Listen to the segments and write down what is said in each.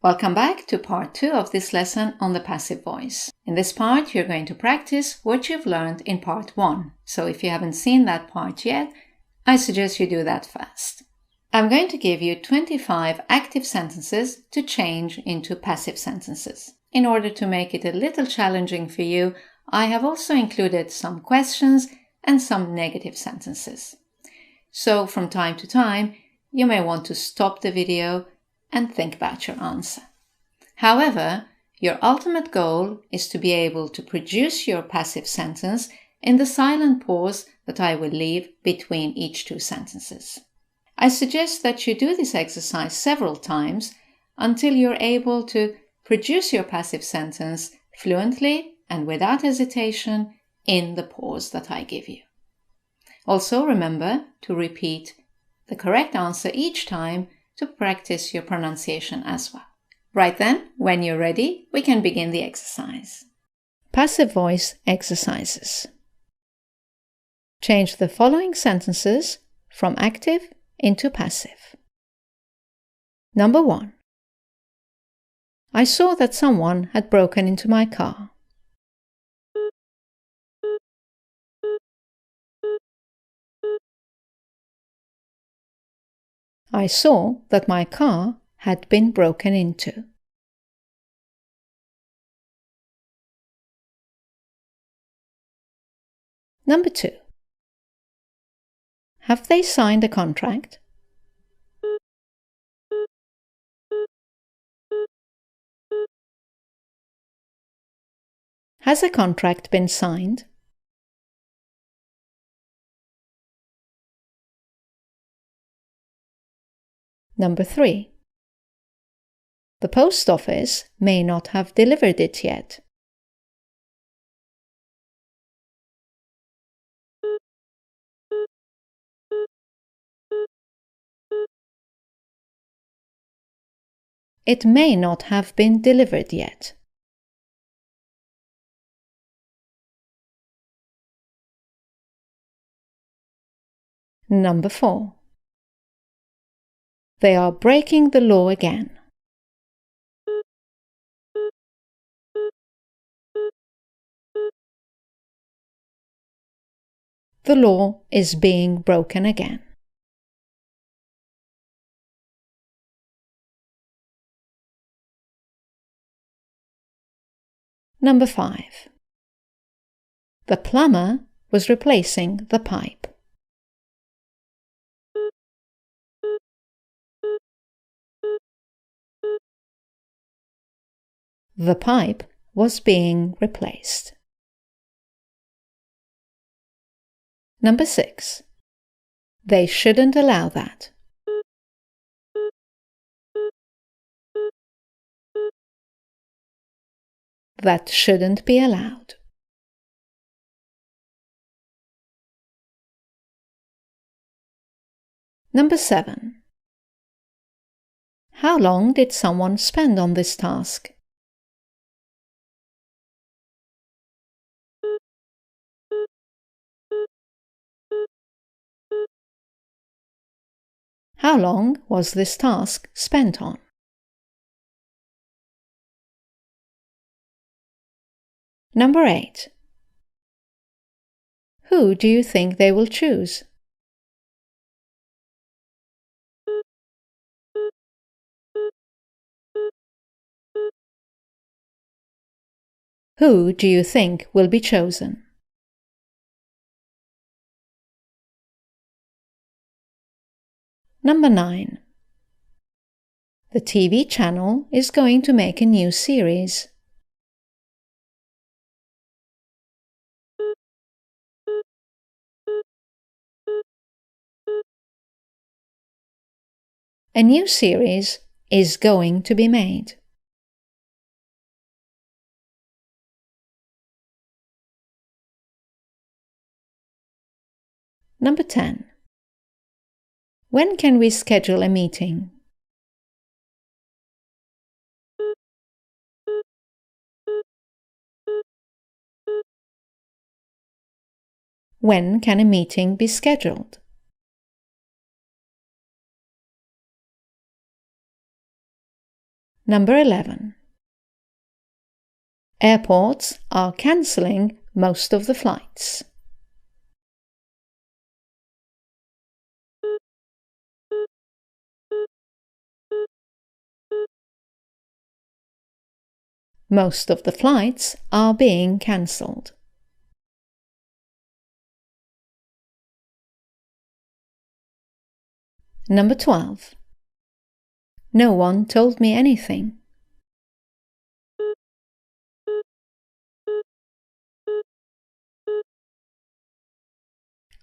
Welcome back to part 2 of this lesson on the passive voice. In this part, you're going to practice what you've learned in part 1. So if you haven't seen that part yet, I suggest you do that first. I'm going to give you 25 active sentences to change into passive sentences. In order to make it a little challenging for you, I have also included some questions and some negative sentences. So from time to time, you may want to stop the video and think about your answer. However, your ultimate goal is to be able to produce your passive sentence in the silent pause that I will leave between each two sentences. I suggest that you do this exercise several times until you're able to produce your passive sentence fluently and without hesitation in the pause that I give you. Also remember to repeat the correct answer each time to practice your pronunciation as well. Right then, when you're ready, we can begin the exercise. Passive voice exercises. Change the following sentences from active into passive. Number 1. I saw that someone had broken into my car. I saw that my car had been broken into. Number 2. Have they signed a contract? Has a contract been signed? Number 3. The post office may not have delivered it yet. It may not have been delivered yet. Number 4. They are breaking the law again. The law is being broken again. Number 5. The plumber was replacing the pipe. The pipe was being replaced. Number 6. They shouldn't allow that. That shouldn't be allowed. Number 7. How long did someone spend on this task? How long was this task spent on? Number 8. Who do you think they will choose? Who do you think will be chosen? Number 9. The TV channel is going to make a new series. A new series is going to be made. Number 10. When can we schedule a meeting? When can a meeting be scheduled? Number 11. Airports are cancelling most of the flights. Most of the flights are being cancelled. Number 12. No one told me anything.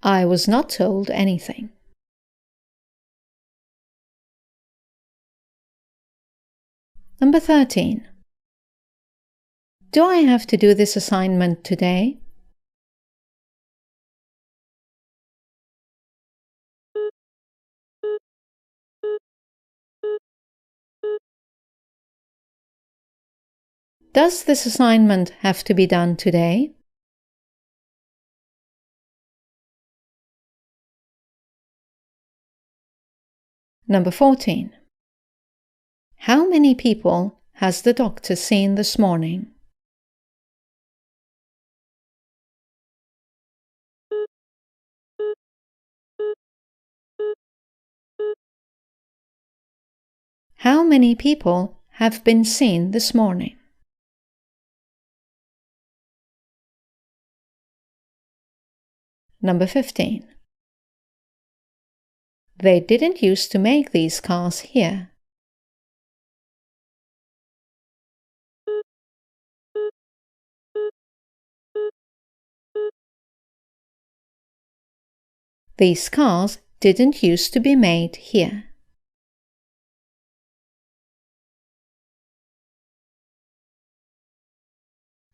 I was not told anything. Number 13. Do I have to do this assignment today? Does this assignment have to be done today? Number 14. How many people has the doctor seen this morning? How many people have been seen this morning? Number 15. They didn't used to make these cars here. These cars didn't used to be made here.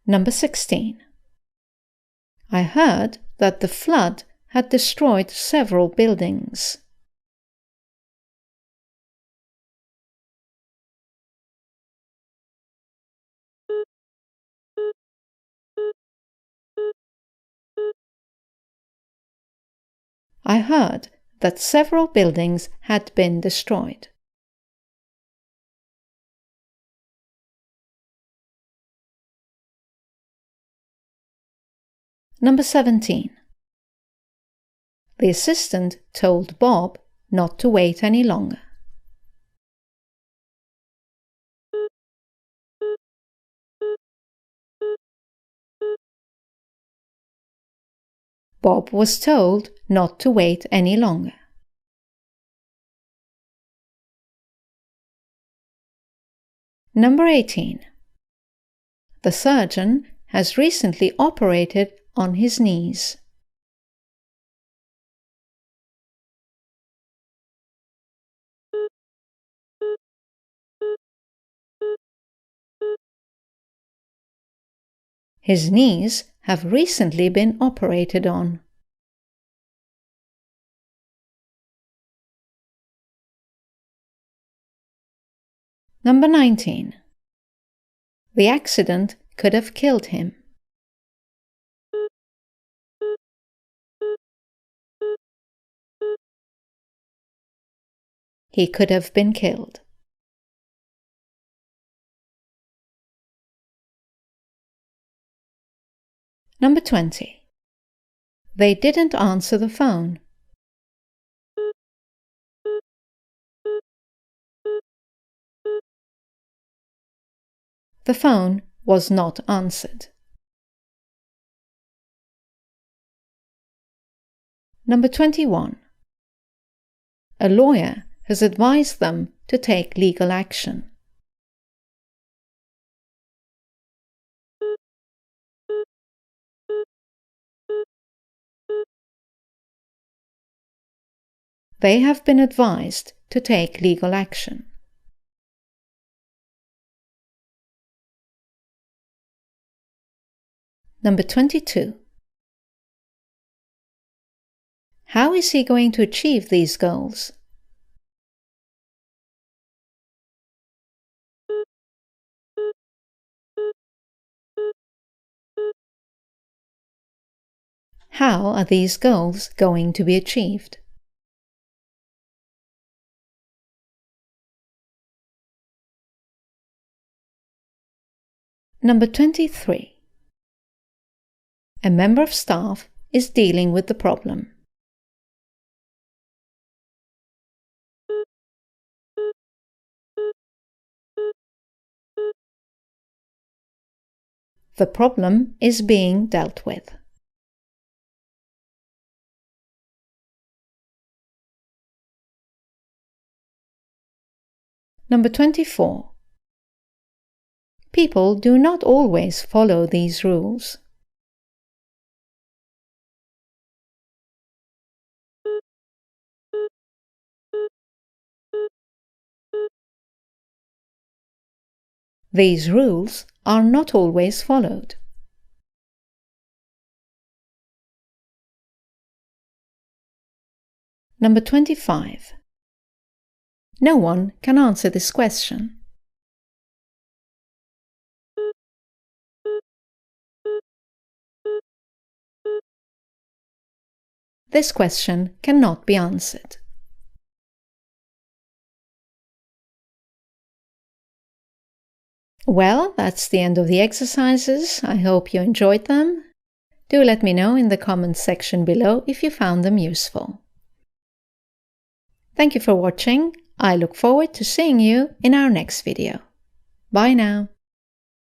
Number 16. I heard that the flood had destroyed several buildings. I heard that several buildings had been destroyed. Number 17. The assistant told Bob not to wait any longer. Bob was told not to wait any longer. Number 18. The surgeon has recently operated on his knees. His knees have recently been operated on. Number 19. The accident could have killed him. He could have been killed. Number 20. They didn't answer the phone. The phone was not answered. Number 21. A lawyer has advised them to take legal action. They have been advised to take legal action. Number 22. How is he going to achieve these goals? How are these goals going to be achieved? Number 23. A member of staff is dealing with the problem. The problem is being dealt with. Number 24. People do not always follow these rules. These rules are not always followed. Number 25. No one can answer this question. This question cannot be answered. Well, that's the end of the exercises. I hope you enjoyed them. Do let me know in the comments section below if you found them useful. Thank you for watching. I look forward to seeing you in our next video. Bye now.